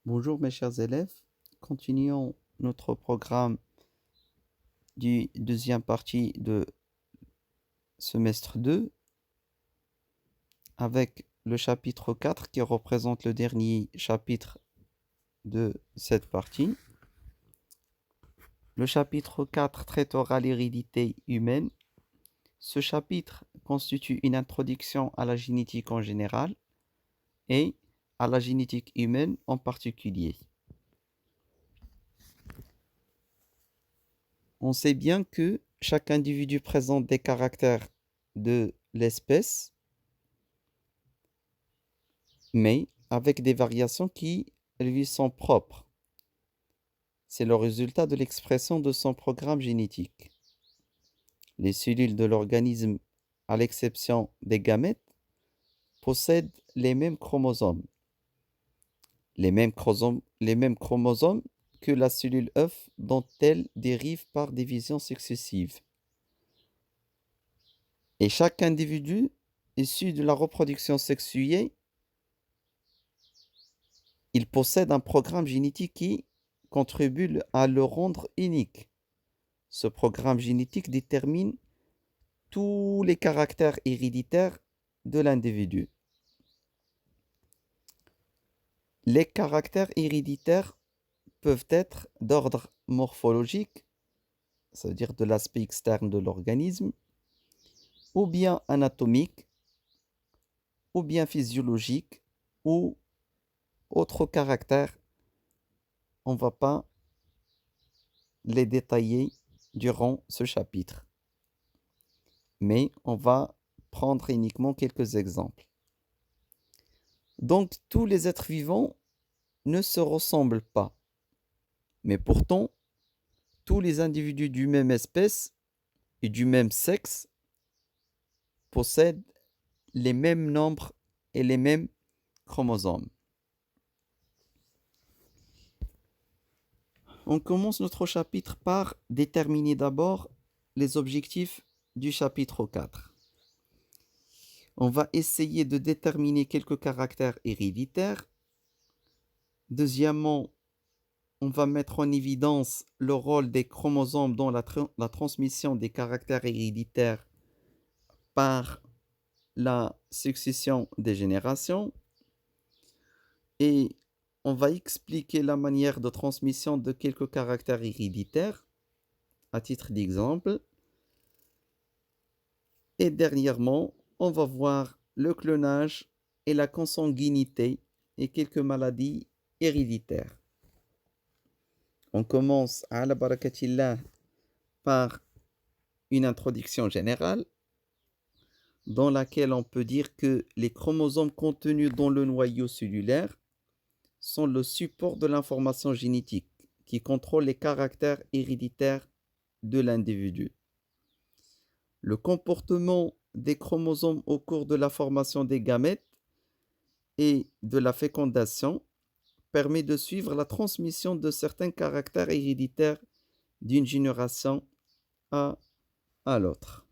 Bonjour mes chers élèves, continuons notre programme du deuxième partie de semestre 2 avec le chapitre 4 qui représente le dernier chapitre de cette partie. Le chapitre 4 traitera l'hérédité humaine. Ce chapitre constitue une introduction à la génétique en général et à la génétique humaine en particulier. On sait bien que chaque individu présente des caractères de l'espèce, mais avec des variations qui lui sont propres. C'est le résultat de l'expression de son programme génétique. Les cellules de l'organisme, à l'exception des gamètes, possèdent les mêmes chromosomes. Les mêmes chromosomes que la cellule œuf dont elles dérivent par division successive. Et chaque individu issu de la reproduction sexuée, il possède un programme génétique qui contribue à le rendre unique. Ce programme génétique détermine tous les caractères héréditaires de l'individu. Les caractères héréditaires peuvent être d'ordre morphologique, c'est-à-dire de l'aspect externe de l'organisme, ou bien anatomique, ou bien physiologique, ou autres caractères. On ne va pas les détailler durant ce chapitre, mais on va prendre uniquement quelques exemples. Donc, tous les êtres vivants ne se ressemblent pas, mais pourtant, tous les individus du même espèce et du même sexe possèdent les mêmes nombres et les mêmes chromosomes. On commence notre chapitre par déterminer d'abord les objectifs du chapitre 4. On va essayer de déterminer quelques caractères héréditaires. Deuxièmement, on va mettre en évidence le rôle des chromosomes dans la transmission des caractères héréditaires par la succession des générations. Et on va expliquer la manière de transmission de quelques caractères héréditaires à titre d'exemple. Et dernièrement, on va voir le clonage et la consanguinité et quelques maladies héréditaires. On commence à la barakatillah par une introduction générale dans laquelle on peut dire que les chromosomes contenus dans le noyau cellulaire sont le support de l'information génétique qui contrôle les caractères héréditaires de l'individu. Le comportement des chromosomes au cours de la formation des gamètes et de la fécondation permet de suivre la transmission de certains caractères héréditaires d'une génération à l'autre.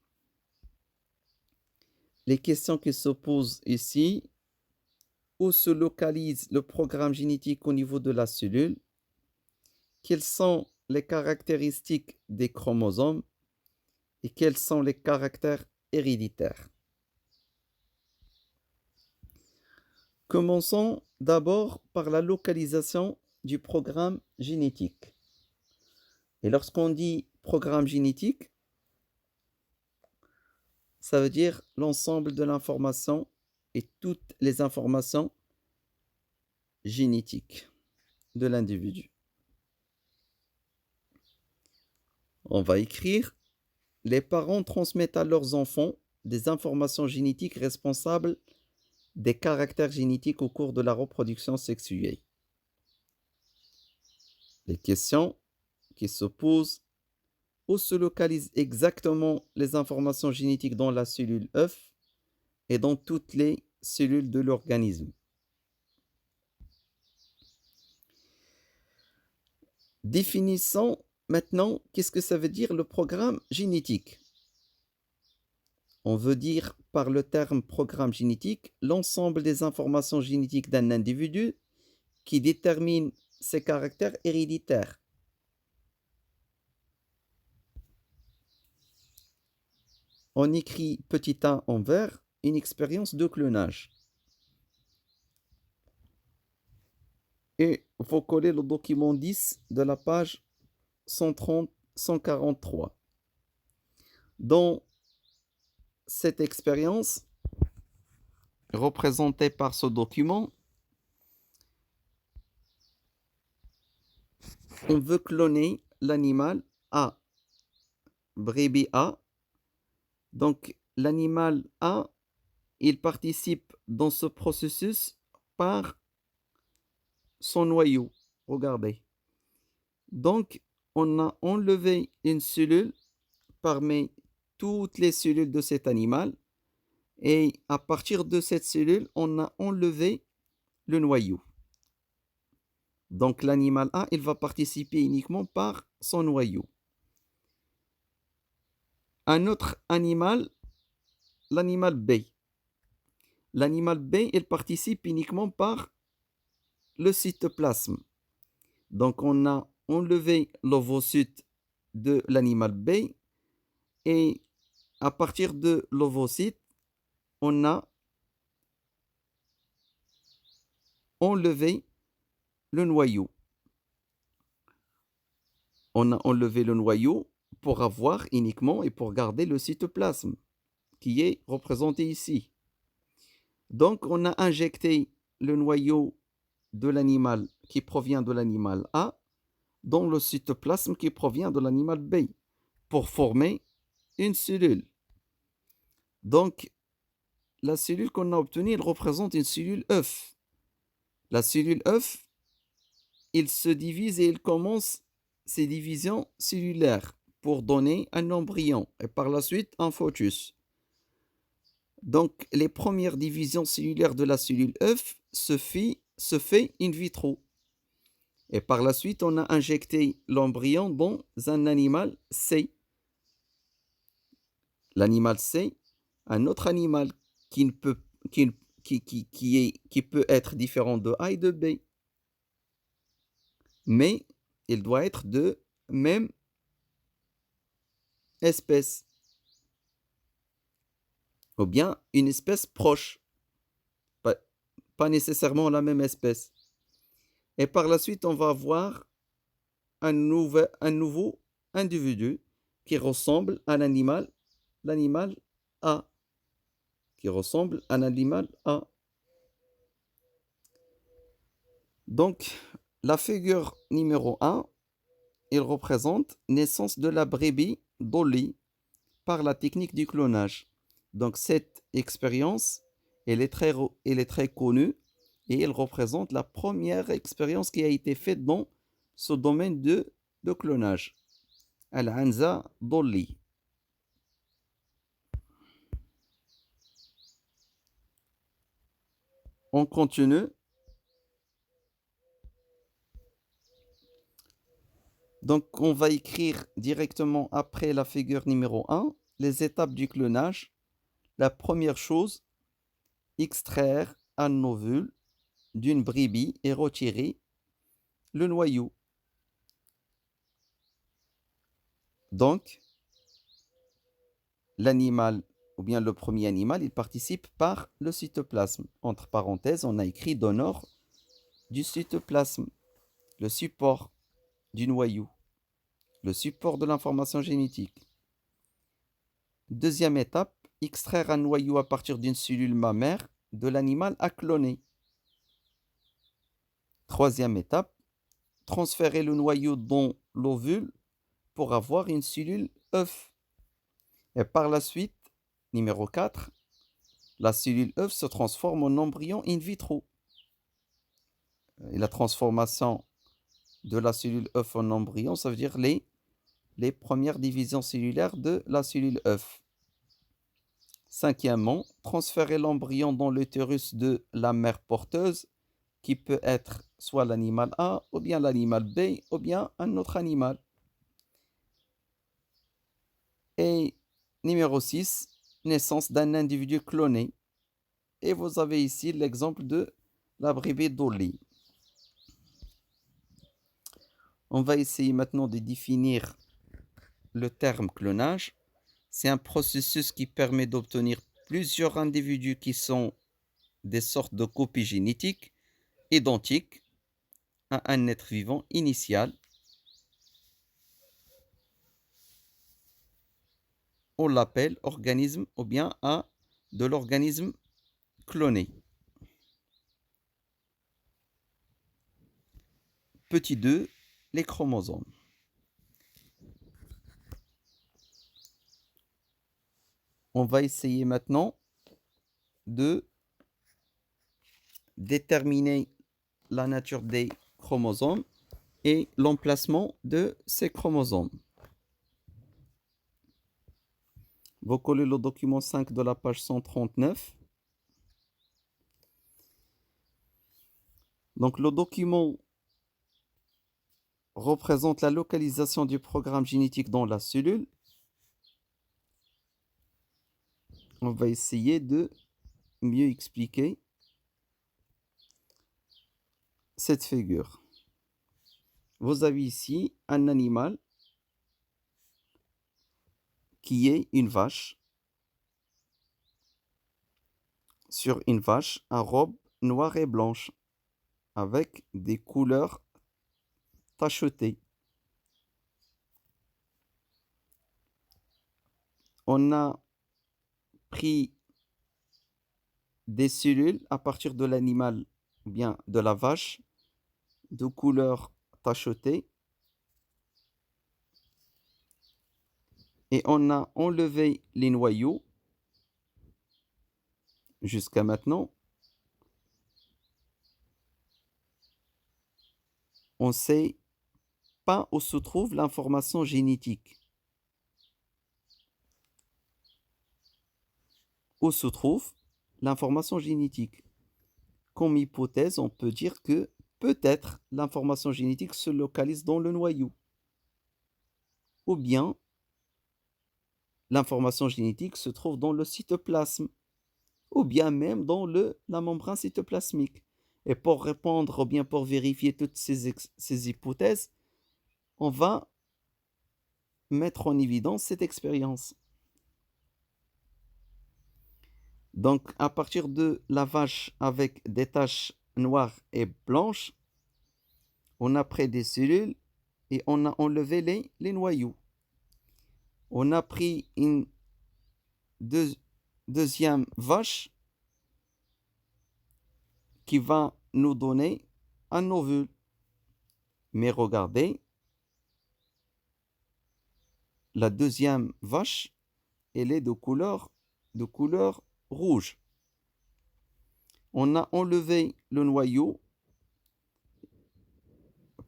Les questions qui se posent ici: où se localise le programme génétique au niveau de la cellule? Quelles sont les caractéristiques des chromosomes? Et quels sont les caractères héréditaires? Commençons d'abord par la localisation du programme génétique. Et lorsqu'on dit programme génétique, ça veut dire l'ensemble de l'information et toutes les informations génétiques de l'individu. On va écrire: les parents transmettent à leurs enfants des informations génétiques responsables des caractères génétiques au cours de la reproduction sexuelle. Les questions qui se posent: où se localisent exactement les informations génétiques dans la cellule œuf et dans toutes les cellules de l'organisme? Définissons maintenant qu'est-ce que ça veut dire le programme génétique. On veut dire par le terme programme génétique l'ensemble des informations génétiques d'un individu qui détermine ses caractères héréditaires. On écrit petit a en vert, une expérience de clonage. Et il faut coller le document 10 de la page 143. Dans cette expérience, représentée par ce document, on veut cloner l'animal A, brebis A. Donc, l'animal A, il participe dans ce processus par son noyau. Regardez. Donc, on a enlevé une cellule parmi toutes les cellules de cet animal. Et à partir de cette cellule, on a enlevé le noyau. Donc, l'animal A, il va participer uniquement par son noyau. Un autre animal, l'animal B. L'animal B, il participe uniquement par le cytoplasme. Donc, on a enlevé l'ovocyte de l'animal B et à partir de l'ovocyte, on a enlevé le noyau. On a enlevé le noyau pour avoir uniquement et pour garder le cytoplasme qui est représenté ici. Donc, on a injecté le noyau de l'animal qui provient de l'animal A dans le cytoplasme qui provient de l'animal B pour former une cellule. Donc, la cellule qu'on a obtenue, elle représente une cellule œuf. La cellule œuf, il se divise et il commence ses divisions cellulaires pour donner un embryon et par la suite un fœtus. Donc, les premières divisions cellulaires de la cellule œuf se fait in vitro. Et par la suite, on a injecté l'embryon dans un animal C. L'animal C, un autre animal qui peut être différent de A et de B. Mais il doit être de même espèce. Ou bien une espèce proche. Pas nécessairement la même espèce. Et par la suite, on va avoir un nouveau individu qui ressemble à l'animal A. Qui ressemble à l'animal A. Donc, la figure numéro 1, il représente naissance de la brebis Dolly par la technique du clonage. Donc, cette expérience, elle est très connue et elle représente la première expérience qui a été faite dans ce domaine de clonage. Al-Anza Dolly. On continue. Donc, on va écrire directement après la figure numéro 1 les étapes du clonage. La première chose, extraire un ovule d'une brebis et retirer le noyau. Donc, l'animal, ou bien le premier animal, il participe par le cytoplasme. Entre parenthèses, on a écrit donneur du cytoplasme, le support du noyau, le support de l'information génétique. Deuxième étape, extraire un noyau à partir d'une cellule mammaire de l'animal à cloner. Troisième étape, transférer le noyau dans l'ovule pour avoir une cellule œuf. Et par la suite, numéro 4, la cellule œuf se transforme en embryon in vitro. Et la transformation de la cellule œuf en embryon, ça veut dire les premières divisions cellulaires de la cellule œuf. Cinquièmement, transférer l'embryon dans l'utérus de la mère porteuse, qui peut être soit l'animal A, ou bien l'animal B, ou bien un autre animal. Et numéro 6, naissance d'un individu cloné. Et vous avez ici l'exemple de la brebis Dolly. On va essayer maintenant de définir le terme clonage. C'est un processus qui permet d'obtenir plusieurs individus qui sont des sortes de copies génétiques identiques à un être vivant initial. On l'appelle organisme ou bien à de l'organisme cloné. Petit 2, les chromosomes. On va essayer maintenant de déterminer la nature des chromosomes et l'emplacement de ces chromosomes. Vous collez le document 5 de la page 139. Donc le document représente la localisation du programme génétique dans la cellule. On va essayer de mieux expliquer cette figure. Vous avez ici un animal qui est une vache. Sur une vache à robe noire et blanche avec des couleurs tachetées. On a pris des cellules à partir de l'animal, bien de la vache, de couleur tachetée. Et on a enlevé les noyaux jusqu'à maintenant. On ne sait pas où se trouve l'information génétique. Où se trouve l'information génétique? Comme hypothèse, on peut dire que peut-être l'information génétique se localise dans le noyau. Ou bien l'information génétique se trouve dans le cytoplasme, ou bien même dans la membrane cytoplasmique. Et pour répondre, ou bien pour vérifier toutes ces hypothèses, on va mettre en évidence cette expérience. Donc, à partir de la vache avec des taches noires et blanches, on a pris des cellules et on a enlevé les noyaux. On a pris une deuxième vache qui va nous donner un ovule. Mais regardez, la deuxième vache, elle est de couleur rouge. On a enlevé le noyau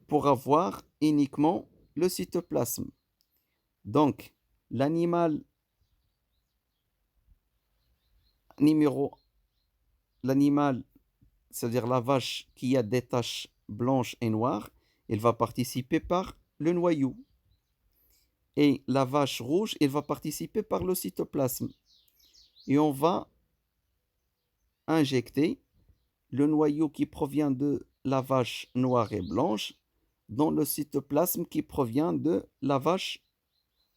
pour avoir uniquement le cytoplasme. Donc, l'animal c'est-à-dire la vache qui a des taches blanches et noires, elle va participer par le noyau. Et la vache rouge, elle va participer par le cytoplasme. Et on va injecter le noyau qui provient de la vache noire et blanche dans le cytoplasme qui provient de la vache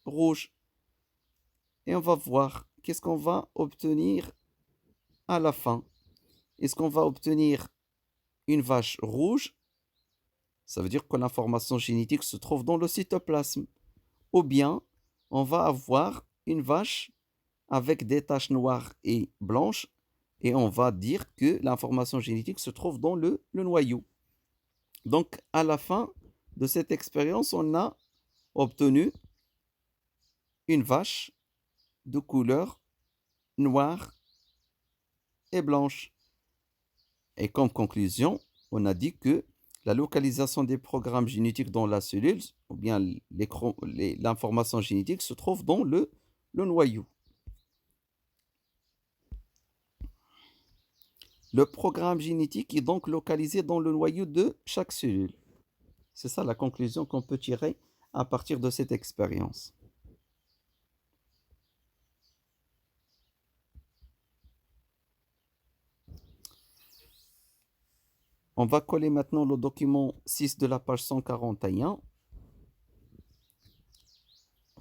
rouge. Et on va voir qu'est-ce qu'on va obtenir à la fin. Est-ce qu'on va obtenir une vache rouge? Ça veut dire que l'information génétique se trouve dans le cytoplasme. Ou bien, on va avoir une vache avec des taches noires et blanches et on va dire que l'information génétique se trouve dans le noyau. Donc, à la fin de cette expérience, on a obtenu une vache de couleur noire et blanche. Et comme conclusion, on a dit que la localisation des programmes génétiques dans la cellule, ou bien l'information génétique se trouve dans le noyau. Le programme génétique est donc localisé dans le noyau de chaque cellule. C'est ça la conclusion qu'on peut tirer à partir de cette expérience. On va coller maintenant le document 6 de la page 141.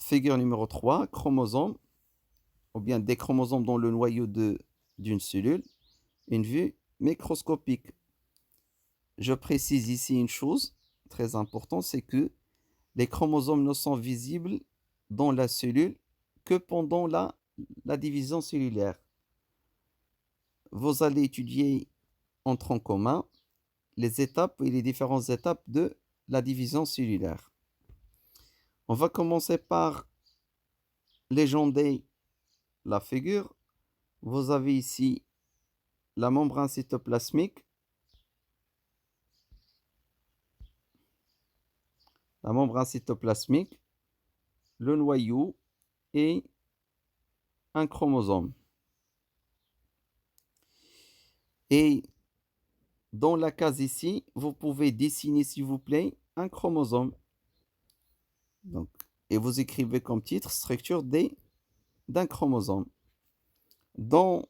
Figure numéro 3, chromosome, ou bien des chromosomes dans le noyau d'une cellule, une vue microscopique. Je précise ici une chose très importante, c'est que les chromosomes ne sont visibles dans la cellule que pendant la division cellulaire. Vous allez étudier en tronc commun les étapes et les différentes étapes de la division cellulaire. On va commencer par légender la figure. Vous avez ici la membrane cytoplasmique, le noyau et un chromosome. Et dans la case ici, vous pouvez dessiner, s'il vous plaît, un chromosome. Donc, et vous écrivez comme titre structure d'un chromosome. Dans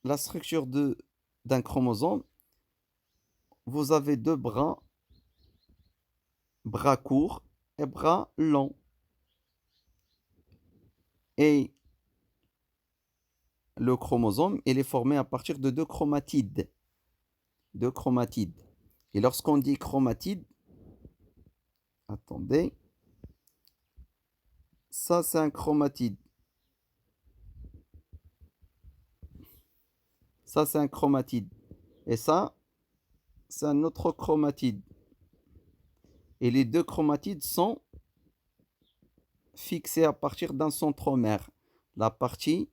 la structure d'un chromosome, vous avez deux bras courts et bras longs. Et le chromosome, il est formé à partir de deux chromatides. Et lorsqu'on dit chromatide, attendez, ça c'est un chromatide. Ça c'est un chromatide. Et ça, c'est un autre chromatide. Et les deux chromatides sont fixés à partir d'un centromère, la partie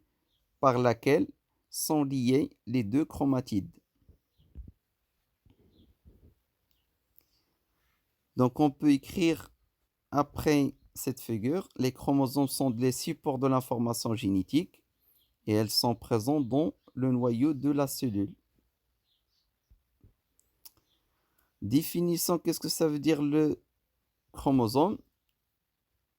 par laquelle sont liés les deux chromatides. Donc on peut écrire après cette figure, les chromosomes sont les supports de l'information génétique et elles sont présentes dans le noyau de la cellule. Définissons qu'est-ce que ça veut dire le chromosome.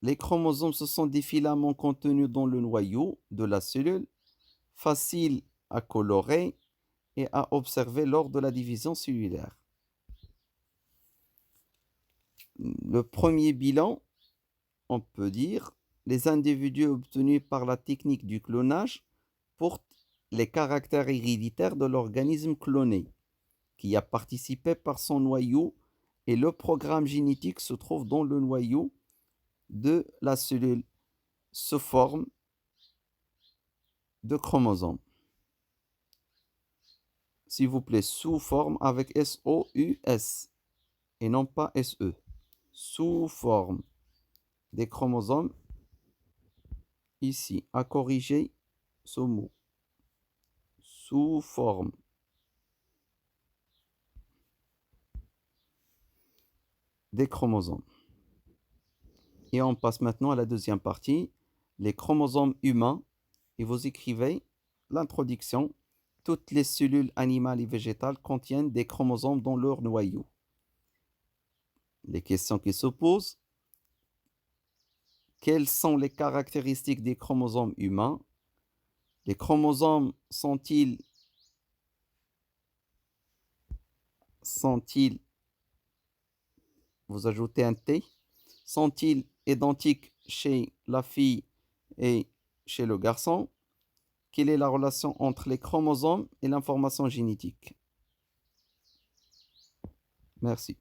Les chromosomes, ce sont des filaments contenus dans le noyau de la cellule, faciles à colorer et à observer lors de la division cellulaire. Le premier bilan, on peut dire, les individus obtenus par la technique du clonage portent les caractères héréditaires de l'organisme cloné, qui a participé par son noyau, et le programme génétique se trouve dans le noyau de la cellule sous forme de chromosomes. S'il vous plaît, sous forme avec S-O-U-S et non pas S-E. Sous forme des chromosomes, ici, à corriger ce mot. Sous forme des chromosomes. Et on passe maintenant à la deuxième partie, les chromosomes humains. Et vous écrivez l'introduction. Toutes les cellules animales et végétales contiennent des chromosomes dans leur noyau. Les questions qui se posent. Quelles sont les caractéristiques des chromosomes humains? Les chromosomes sont-ils vous ajoutez un T, sont-ils identiques chez la fille et chez le garçon? Quelle est la relation entre les chromosomes et l'information génétique? Merci.